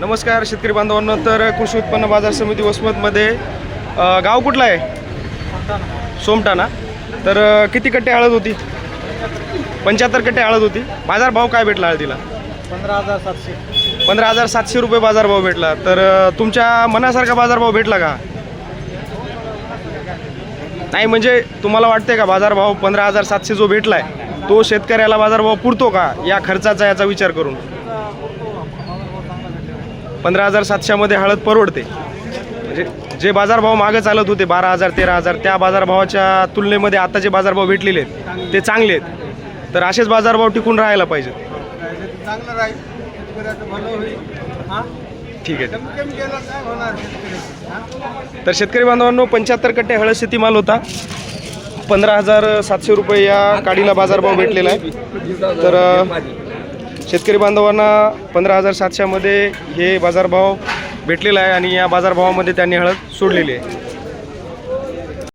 नमस्कार शेतकरी बांधवांनो. तर कृषी उत्पन्न बाजार समिती वसमतमध्ये गाव कुठलं आहे? सोमटाणा. तर किती कट्टे हळद होती? 75 कट्टे हळद होती. बाजार भाव काय भेटला हळदीला? 15,700. 15,700 रुपये बाजार भाव भेटला. तर तुमच्या मनासारखा बाजार भाव भेटला का? नाही, म्हणजे तुम्हाला वाटते का बाजारभाव 15,700 जो भेटला आहे तो शेतकऱ्याला बाजारभाव पुरतो का या खर्चाचा याचा विचार करून? 15,700 मध्ये हळद परवडते. म्हणजे जे बाजारभाव मागे चालत होते 12,000 13,000 त्या बाजारभावाच्या तुलनेमध्ये आता जे बाजारभाव भेटलेले आहेत ते चांगले आहेत. तर असेच बाजारभाव टिकून राहायला पाहिजेत. चांगलं राहील, शेतकऱ्याचं भलं होईल. ठीक आहे. कमी कमी केलं काय होणार शेतकरी? तर शेतकरी बांधवांनो 75 कट्टे हळद शेतीमाल होता. 15,700 रुपये या काडीला बाजारभाव भेटलेला आहे. तर शेतकरी बांधवांना 15,700 मध्ये हे बाजारभाव भेटलेला आहे आणि या बाजारभावामध्ये त्यांनी हळद सोडलेली आहे.